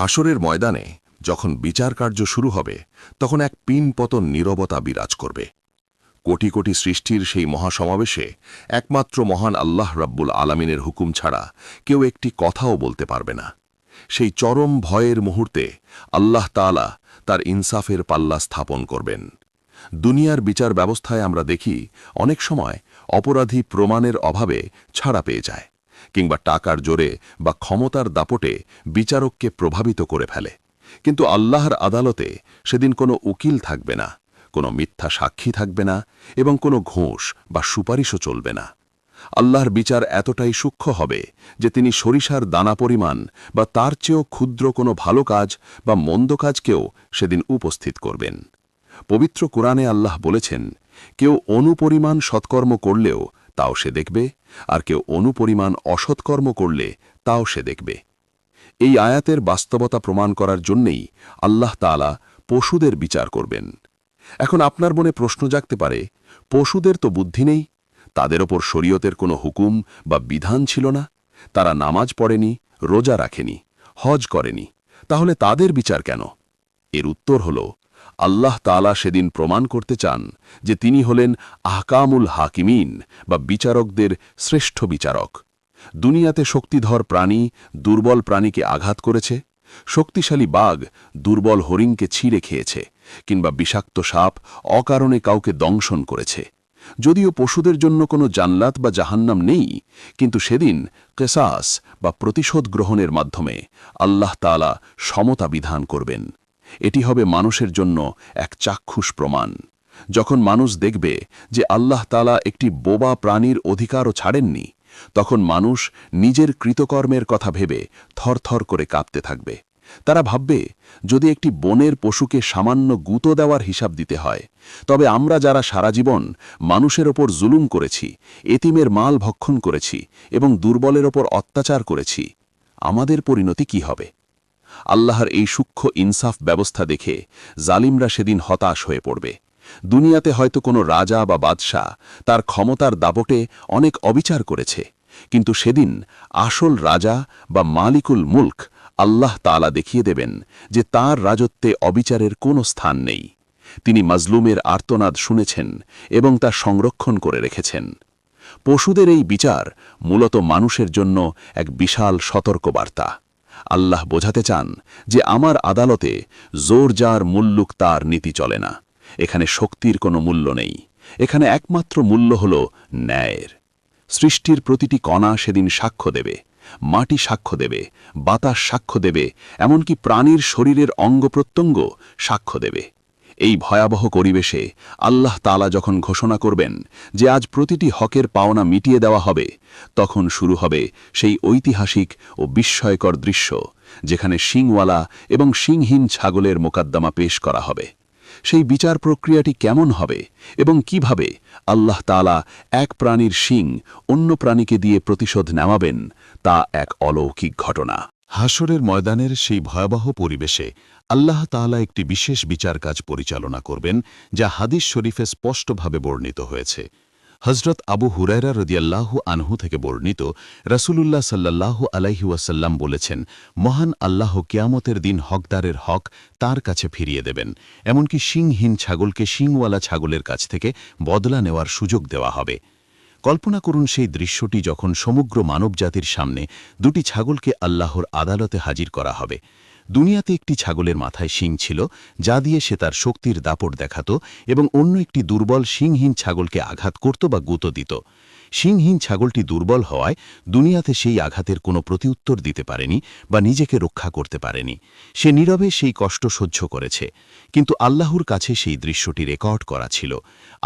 হাসরের ময়দানে যখন বিচার কার্য শুরু হবে তখন এক পিনপতন নীরবতা বিরাজ করবে। কোটি কোটি সৃষ্টির সেই মহাসমাবেশে একমাত্র মহান আল্লাহ রাব্বুল আলামিনের হুকুম ছাড়া কেউ একটি কথাও বলতে পারবে না। সেই চরম ভয়ের মুহূর্তে আল্লাহ তাআলা তার ইনসাফের পাল্লা স্থাপন করবেন। দুনিয়ার বিচার ব্যবস্থায় আমরা দেখি অনেক সময় অপরাধী প্রমাণের অভাবে ছাড়া পেয়ে যায়, কিংবা টাকার জোরে বা ক্ষমতার দাপটে বিচারককে প্রভাবিত করে ফেলে। কিন্তু আল্লাহর আদালতে সেদিন কোনো উকিল থাকবে না, কোনো মিথ্যা সাক্ষী থাকবে না এবং কোনো ঘুষ বা সুপারিশও চলবে না। আল্লাহর বিচার এতটাই সূক্ষ্ম হবে যে তিনি সরিষার দানা পরিমাণ বা তার চেয়েও ক্ষুদ্র কোনো ভালো কাজ বা মন্দ কাজকেও সেদিন উপস্থিত করবেন। পবিত্র কোরআনে আল্লাহ বলেছেন, কেউ অনুপরিমাণ সৎকর্ম করলেও তাও সে দেখবে, আর কেউ অনুপরিমাণ অসৎকর্ম করলে তাও সে দেখবে। এই আয়াতের বাস্তবতা প্রমাণ করার জন্যেই আল্লাহ তাআলা পশুদের বিচার করবেন। এখন আপনার মনে প্রশ্ন জাগতে পারে, পশুদের তো বুদ্ধি নেই, তাদের ওপর শরীয়তের কোনো হুকুম বা বিধান ছিল না, তারা নামাজ পড়েনি, রোজা রাখেনি, হজ করেনি, তাহলে তাদের বিচার কেন? এর উত্তর হল, আল্লাহ তাআলা সেদিন প্রমাণ করতে চান যে তিনি হলেন আহকামুল হাকিমিন বা বিচারকদের শ্রেষ্ঠ বিচারক। দুনিয়াতে শক্তিধর প্রাণী দুর্বল প্রাণীকে আঘাত করেছে, শক্তিশালী বাঘ দুর্বল হরিণকে ছিঁড়ে খেয়েছে, কিংবা বিষাক্ত সাপ অকারণে কাউকে দংশন করেছে। যদিও পশুদের জন্য কোনো জান্নাত বা জাহান্নাম নেই, কিন্তু সেদিন কিসাস বা প্রতিশোধ গ্রহণের মাধ্যমে আল্লাহ তাআলা সমতা বিধান করবেন। এটি হবে মানুষের জন্য এক চাক্ষুষ প্রমাণ। যখন মানুষ দেখবে যে আল্লাহ তাআলা একটি বোবা প্রাণীর অধিকারও ছাড়েননি, তখন মানুষ নিজের কৃতকর্মের কথা ভেবে থরথর করে কাঁপতে থাকবে। তারা ভাববে, যদি একটি বনের পশুকে সামান্য গুঁতো দেওয়ার হিসাব দিতে হয়, তবে আমরা যারা সারা জীবন মানুষের ওপর জুলুম করেছি, এতিমের মাল ভক্ষণ করেছি এবং দুর্বলের ওপর অত্যাচার করেছি, আমাদের পরিণতি কি হবে? আল্লাহর এই সূক্ষ্ম ইনসাফ ব্যবস্থা দেখে জালিমরা সেদিন হতাশ হয়ে পড়বে। দুনিয়াতে হয়তো কোনো রাজা বা বাদশাহ তার ক্ষমতার দাপটে অনেক অবিচার করেছে, কিন্তু সেদিন আসল রাজা বা মালিকুল মুলক আল্লাহ তাআলা দেখিয়ে দেবেন যে তাঁর রাজত্বে অবিচারের কোনো স্থান নেই। তিনি মাজলুমের আর্তনাদ শুনেছেন এবং তা সংরক্ষণ করে রেখেছেন। পশুদের এই বিচার মূলত মানুষের জন্য এক বিশাল সতর্কবার্তা। আল্লাহ বোঝাতে চান যে আমার আদালতে জোর যার মুল্লুক তার নীতি চলে না। এখানে শক্তির কোনো মূল্য নেই, এখানে একমাত্র মূল্য হল ন্যায়ের। সৃষ্টির প্রতিটি কণা সেদিন সাক্ষ্য দেবে, মাটি সাক্ষ্য দেবে, বাতাস সাক্ষ্য দেবে, এমনকি প্রাণীর শরীরের অঙ্গপ্রত্যঙ্গ সাক্ষ্য দেবে। এই ভয়াবহ পরিবেশে আল্লাহ তাআলা যখন ঘোষণা করবেন যে আজ প্রতিটি হকের পাওনা মিটিয়ে দেওয়া হবে, তখন শুরু হবে সেই ঐতিহাসিক ও বিস্ময়কর দৃশ্য, যেখানে শিংওয়ালা এবং শিংহীন ছাগলের মোকদ্দমা পেশ করা হবে। সেই বিচার প্রক্রিয়াটি কেমন হবে এবং কিভাবে আল্লাহ তাআলা এক প্রাণীর শিং অন্য প্রাণীকে দিয়ে প্রতিশোধ নেওয়াবেন, তা এক অলৌকিক ঘটনা। হাসরের ময়দানের সেই ভয়াবহ পরিবেশে আল্লাহ তাআলা একটি বিশেষ বিচার কাজ পরিচালনা করবেন, যা হাদিস শরীফে স্পষ্টভাবে বর্ণিত হয়েছে। হযরত আবু হুরায়রা রাদিয়াল্লাহু আনহু থেকে বর্ণিত, রাসূলুল্লাহ সাল্লাল্লাহু আলাইহি ওয়াসাল্লাম বলেছেন, মহান আল্লাহ কিয়ামতের দিন হকদারের হক তার কাছে ফিরিয়ে দেবেন, এমনকি শিংহীন ছাগলকে শিংওয়ালা ছাগলের কাছ থেকে বদলা নেওয়ার সুযোগ দেওয়া হবে। কল্পনা করুন সেই দৃশ্যটি যখন সমগ্র মানবজাতির সামনে দুটি ছাগলকে আল্লাহর আদালতে হাজির করা হবে। দুনিয়াতে একটি ছাগলের মাথায় শিং ছিল, যা দিয়ে সে তার শক্তির দাপট দেখাত এবং অন্য একটি দুর্বল শিংহীন ছাগলকে আঘাত করত বা গুঁতো দিত। শিংহীন ছাগলটি দুর্বল হওয়ায় দুনিয়াতে সেই আঘাতের কোনো প্রতিউত্তর দিতে পারেনি বা নিজেকে রক্ষা করতে পারেনি। সে নীরবে সেই কষ্ট সহ্য করেছে, কিন্তু আল্লাহর কাছে সেই দৃশ্যটি রেকর্ড করা ছিল।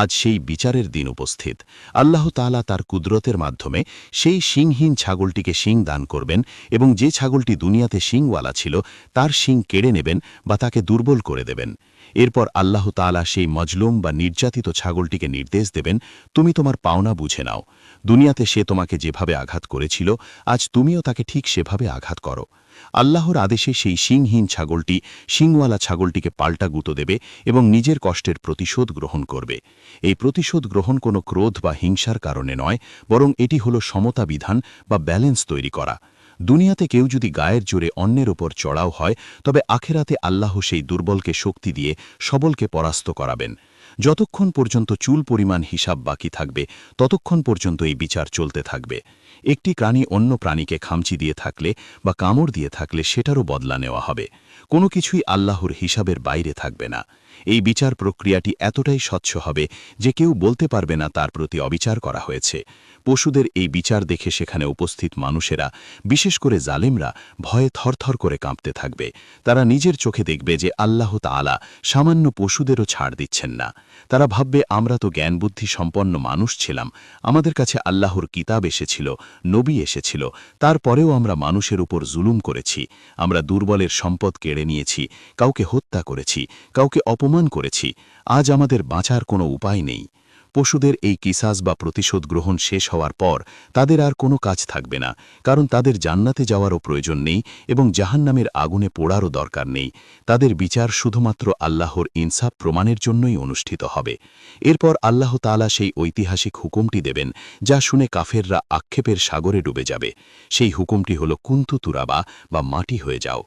আজ সেই বিচারের দিন উপস্থিত। আল্লাহ তাআলা তার কুদরতের মাধ্যমে সেই শিংহীন ছাগলটিকে শিং দান করবেন এবং যে ছাগলটি দুনিয়াতে শিংওয়ালা ছিল তার শিং কেড়ে নেবেন বা তাকে দুর্বল করে দেবেন। এরপর আল্লাহ তাআলা সেই মজলুম বা নির্যাতিত ছাগলটিকে নির্দেশ দেবেন, তুমি তোমার পাওনা বুঝে নাও। দুনিয়াতে সে তোমাকে যেভাবে আঘাত করেছিল, আজ তুমিও তাকে ঠিক সেভাবে আঘাত করো। আল্লাহর আদেশে সেই শিংহীন ছাগলটি শিংওয়ালা ছাগলটিকে পাল্টা গুঁতো দেবে এবং নিজের কষ্টের প্রতিশোধ গ্রহণ করবে। এই প্রতিশোধ গ্রহণ কোনো ক্রোধ বা হিংসার কারণে নয়, বরং এটি হলো সমতা বিধান বা ব্যালেন্স তৈরি করা। দুনিয়াতে কেউ যদি গায়ের জোরে অন্যের ওপর চড়াও হয় তবে আখেরাতে আল্লাহ সেই দুর্বলকে শক্তি দিয়ে সবলকে পরাস্ত করাবেন। যতক্ষণ পর্যন্ত চুল পরিমাণ হিসাব বাকি থাকবে ততক্ষণ পর্যন্ত এই বিচার চলতে থাকবে। একটি প্রাণী অন্য প্রাণীকে খামচি দিয়ে থাকলে বা কামড় দিয়ে থাকলে সেটারও বদলা নেওয়া হবে। কোনো কিছুই আল্লাহর হিসাবের বাইরে থাকবে না। এই বিচার প্রক্রিয়াটি এতটাই স্বচ্ছ হবে যে কেউ বলতে পারবে না তার প্রতি অবিচার করা হয়েছে। পশুদের এই বিচার দেখে সেখানে উপস্থিত মানুষেরা, বিশেষ করে জালেমরা, ভয়ে থরথর করে কাঁপতে থাকবে। তারা নিজের চোখে দেখবে যে আল্লাহ তাআলা সামান্য পশুদেরও ছাড় দিচ্ছেন না। তারা ভাববে, আমরা তো জ্ঞানবুদ্ধি সম্পন্ন মানুষ ছিলাম, আমাদের কাছে আল্লাহর কিতাব এসেছিল, নবী এসেছিল, তারপরেও আমরা মানুষের উপর জুলুম করেছি। আমরা দুর্বলের সম্পদ কেড়ে নিয়েছি, কাউকে হত্যা করেছি, কাউকে অপমান করেছি। আজ আমাদের বাঁচার কোনো উপায় নেই। পশুদের এই কিসাস বা প্রতিশোধ গ্রহণ শেষ হওয়ার পর তাদের আর কোনো কাজ থাকবে না, কারণ তাদের জান্নাতে যাওয়ারও প্রয়োজন নেই এবং জাহান্নামের আগুনে পোড়ারও দরকার নেই। তাদের বিচার শুধুমাত্র আল্লাহর ইনসাফ প্রমাণের জন্যই অনুষ্ঠিত হবে। এরপর আল্লাহ তাআলা সেই ঐতিহাসিক হুকুমটি দেবেন, যা শুনে কাফেররা আক্ষেপের সাগরে ডুবে যাবে। সেই হুকুমটি হল কুন্তু তুরাবা বা মাটি হয়ে যাও।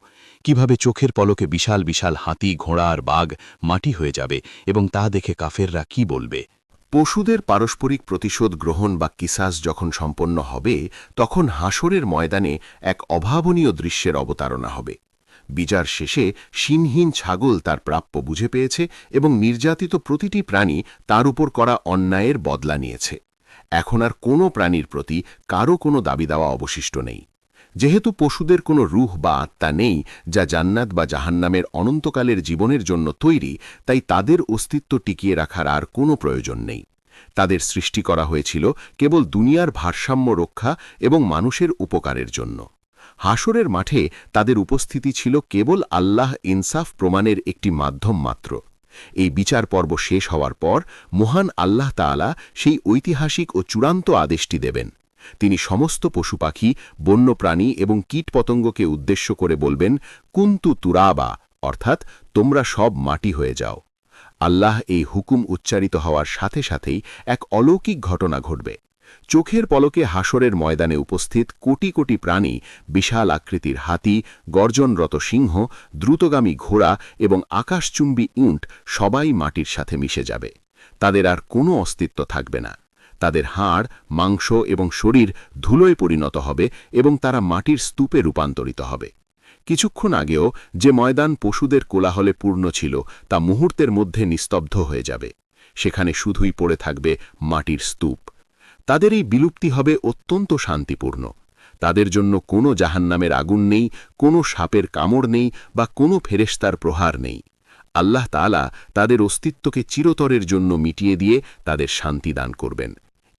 কিভাবে চোখের পলকে বিশাল বিশাল হাতি, ঘোড়া আর বাঘ মাটি হয়ে যাবে এবং তা দেখে কাফেররা কি বলবে। পশুদের পারস্পরিক প্রতিশোধ গ্রহণ বা কিসাস যখন সম্পন্ন হবে, তখন হাসরের ময়দানে এক অভাবনীয় দৃশ্যের অবতারণা হবে। বিচার শেষে শিনহীন ছাগল তার প্রাপ্য বুঝে পেয়েছে এবং নির্যাতিত প্রতিটি প্রাণী তার উপর করা অন্যায়ের বদলা নিয়েছে। এখন আর কোনো প্রাণীর প্রতি কারও কোনো দাবি দেওয়া অবশিষ্ট নেই। যেহেতু পশুদের কোনো রূহ বা আত্মা নেই যা জান্নাত বা জাহান্নামের অনন্তকালের জীবনের জন্য তৈরি, তাই তাদের অস্তিত্ব টিকিয়ে রাখার আর কোনো প্রয়োজন নেই। তাদের সৃষ্টি করা হয়েছিল কেবল দুনিয়ার ভারসাম্য রক্ষা এবং মানুষের উপকারের জন্য। হাসরের মাঠে তাদের উপস্থিতি ছিল কেবল আল্লাহ ইনসাফ প্রমাণের একটি মাধ্যম মাত্র। এই বিচার পর্ব শেষ হওয়ার পর মহান আল্লাহ তাআলা সেই ঐতিহাসিক ও চূড়ান্ত আদেশটি দেবেন। তিনি সমস্ত পশু পাখি, বন্যপ্রাণী এবং কীটপতঙ্গকে উদ্দেশ্য করে বলবেন, কুন্তু তুরাবা, অর্থাৎ তোমরা সব মাটি হয়ে যাও। আল্লাহ এই হুকুম উচ্চারিত হওয়ার সাথে সাথেই এক অলৌকিক ঘটনা ঘটবে। চোখের পলকে হাসরের ময়দানে উপস্থিত কোটি কোটি প্রাণী, বিশাল আকৃতির হাতি, গর্জনরত সিংহ, দ্রুতগামী ঘোড়া এবং আকাশচুম্বী উট সবাই মাটির সাথে মিশে যাবে। তাদের আর কোনো অস্তিত্ব থাকবে না। তাদের হাড়, মাংস এবং শরীর ধুলোয় পরিণত হবে এবং তারা মাটির স্তূপে রূপান্তরিত হবে। কিছুক্ষণ আগেও যে ময়দান পশুদের কোলাহলে পূর্ণ ছিল তা মুহূর্তের মধ্যে নিস্তব্ধ হয়ে যাবে। সেখানে শুধুই পড়ে থাকবে মাটির স্তূপ। তাদের এই বিলুপ্তি হবে অত্যন্ত শান্তিপূর্ণ। তাদের জন্য কোনো জাহান্নামের আগুন নেই, কোনো সাপের কামড় নেই বা কোনো ফেরেশতার প্রহার নেই। আল্লাহ তাআলা তাদের অস্তিত্বকে চিরতরের জন্য মিটিয়ে দিয়ে তাদের শান্তি দান করবেন।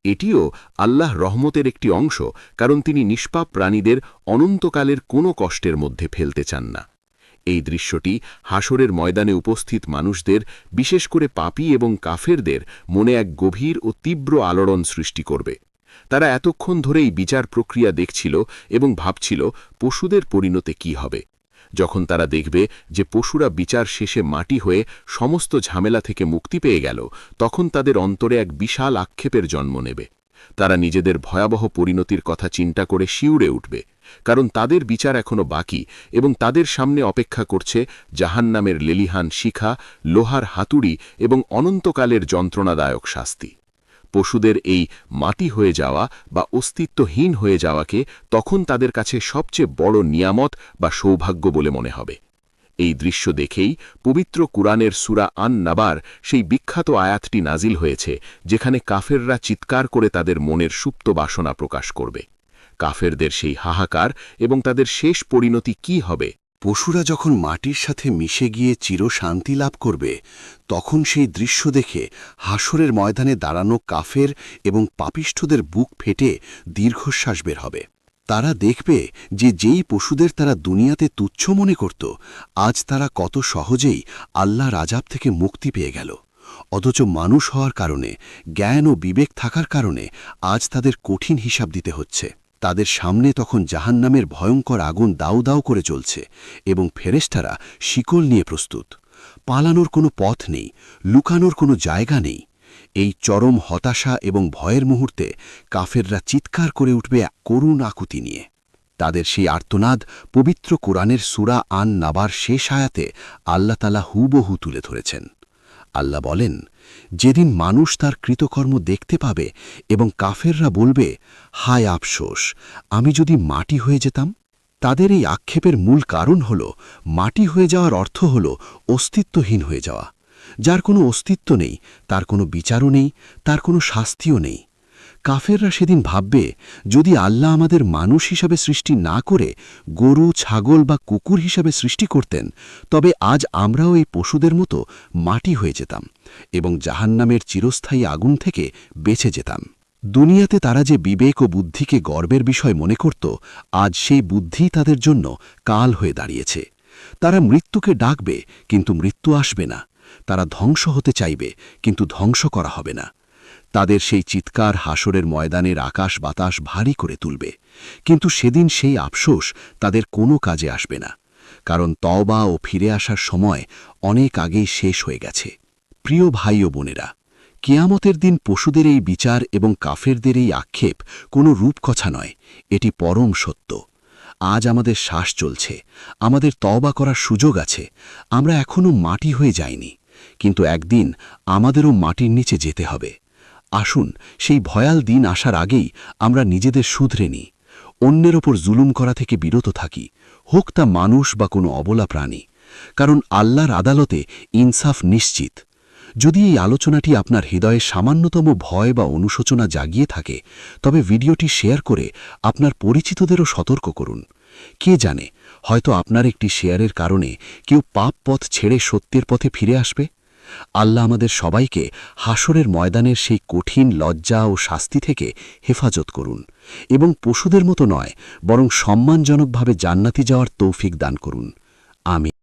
এটিও আল্লাহ রহমতের একটি অংশ, কারণ তিনি নিষ্পাপ প্রাণীদের অনন্তকালের কোনো কষ্টের মধ্যে ফেলতে চান না। এই দৃশ্যটি হাসরের ময়দানে উপস্থিত মানুষদের, বিশেষ করে পাপী এবং কাফেরদের মনে এক গভীর ও তীব্র আলোড়ন সৃষ্টি করবে। তারা এতক্ষণ ধরেই বিচার প্রক্রিয়া দেখছিল এবং ভাবছিল পশুদের পরিণতি কি হবে। যখন তারা দেখবে যে পশুরা বিচার শেষে মাটি হয়ে সমস্ত ঝামেলা থেকে মুক্তি পেয়ে গেল, তখন তাদের অন্তরে এক বিশাল আক্ষেপের জন্ম নেবে। তারা নিজেদের ভয়াবহ পরিণতির কথা চিন্তা করে শিউরে উঠবে, কারণ তাদের বিচার এখনো বাকি এবং তাদের সামনে অপেক্ষা করছে জাহান্নামের লেলিহান শিখা, লোহার হাতুড়ি এবং অনন্তকালের যন্ত্রণাদায়ক শাস্তি। পশুদের এই মাটি হয়ে যাওয়া বা অস্তিত্বহীন হয়ে যাওয়াকে তখন তাদের কাছে সবচেয়ে বড় নিয়ামত বা সৌভাগ্য বলে মনে হবে। এই দৃশ্য দেখেই পবিত্র কুরআনের সূরা আন-নাবার সেই বিখ্যাত আয়াতটি নাজিল হয়েছে, যেখানে কাফেররা চিৎকার করে তাদের মনের সুপ্ত বাসনা প্রকাশ করবে। কাফেরদের সেই হাহাকার এবং তাদের শেষ পরিণতি কি হবে? পশুরা যখন মাটির সাথে মিশে গিয়ে চিরশান্তি লাভ করবে, তখন সেই দৃশ্য দেখে হাসরের ময়দানে দাঁড়ানো কাফের এবং পাপিষ্ঠদের বুক ফেটে দীর্ঘশ্বাস বের হবে। তারা দেখবে যে যেই পশুদের তারা দুনিয়াতে তুচ্ছ মনে করত, আজ তারা কত সহজেই আল্লাহর আযাব থেকে মুক্তি পেয়ে গেল। অথচ মানুষ হওয়ার কারণে, জ্ঞান ও বিবেক থাকার কারণে আজ তাদের কঠিন হিসাব দিতে হচ্ছে। তাদের সামনে তখন জাহান্নামের ভয়ঙ্কর আগুন দাউ দাউ করে চলছে এবং ফেরেশতারা শিকল নিয়ে প্রস্তুত। পালানোর কোনো পথ নেই, লুকানোর কোনো জায়গা নেই। এই চরম হতাশা এবং ভয়ের মুহূর্তে কাফেররা চিৎকার করে উঠবে এক করুণ আকুতি নিয়ে। তাদের সেই আর্তনাদ পবিত্র কোরআনের সূরা আন নাবার শেষ আয়াতে আল্লাহ তাআলা হুবহু তুলে ধরেছেন। আল্লাহ বলেন, যেদিন মানুষ তার কৃতকর্ম দেখতে পাবে এবং কাফেররা বলবে, হায় আফসোস, আমি যদি মাটি হয়ে যেতাম। তাদের এই আক্ষেপের মূল কারণ হল মাটি হয়ে যাওয়ার অর্থ হল অস্তিত্বহীন হয়ে যাওয়া। যার কোনো অস্তিত্ব নেই, তার কোনো বিচারও নেই, তার কোনো শাস্তিও নেই। কাফেররা সেদিন ভাববে, যদি আল্লাহ আমাদের মানুষ হিসাবে সৃষ্টি না করে গরু, ছাগল বা কুকুর হিসাবে সৃষ্টি করতেন, তবে আজ আমরাও এই পশুদের মতো মাটি হয়ে যেতাম এবং জাহান্নামের চিরস্থায়ী আগুন থেকে বেঁচে যেতাম। দুনিয়াতে তারা যে বিবেক ও বুদ্ধিকে গর্বের বিষয় মনে করত, আজ সেই বুদ্ধিই তাদের জন্য কাল হয়ে দাঁড়িয়েছে। তারা মৃত্যুকে ডাকবে, কিন্তু মৃত্যু আসবে না। তারা ধ্বংস হতে চাইবে, কিন্তু ধ্বংস করা হবে না। তাদের সেই চিৎকার হাসরের ময়দানের আকাশ বাতাস ভারী করে তুলবে, কিন্তু সেদিন সেই আফসোস তাদের কোনো কাজে আসবে না, কারণ তওবা ও ফিরে আসার সময় অনেক আগেই শেষ হয়ে গেছে। প্রিয় ভাই ও বোনেরা, কিয়ামতের দিন পশুদের এই বিচার এবং কাফেরদের এই আক্ষেপ কোনো রূপকথা নয়, এটি পরম সত্য। আজ আমাদের শ্বাস চলছে, আমাদের তওবা করার সুযোগ আছে, আমরা এখনও মাটি হয়ে যাইনি, কিন্তু একদিন আমাদেরও মাটির নিচে যেতে হবে। আসুন সেই ভয়াল দিন আসার আগেই আমরা নিজেদের শুধরে নিই, অন্যের ওপর জুলুম করা থেকে বিরত থাকি, হোক তা মানুষ বা কোনো অবলা প্রাণী, কারণ আল্লাহর আদালতে ইনসাফ নিশ্চিত। যদি এই আলোচনাটি আপনার হৃদয়ে সামান্যতম ভয় বা অনুশোচনা জাগিয়ে থাকে, তবে ভিডিওটি শেয়ার করে আপনার পরিচিতদেরও সতর্ক করুন। কে জানে, হয়তো আপনার একটি শেয়ারের কারণে কেউ পাপ পথ ছেড়ে সত্যের পথে ফিরে আসবে। আল্লাহ আমাদের সবাইকে হাসরের ময়দানের সেই কঠিন লজ্জা ও শাস্তি থেকে হেফাজত করুন এবং পশুদের মতো নয়, বরং সম্মানজনকভাবে জান্নাতি যাওয়ার তৌফিক দান করুন। আমিন।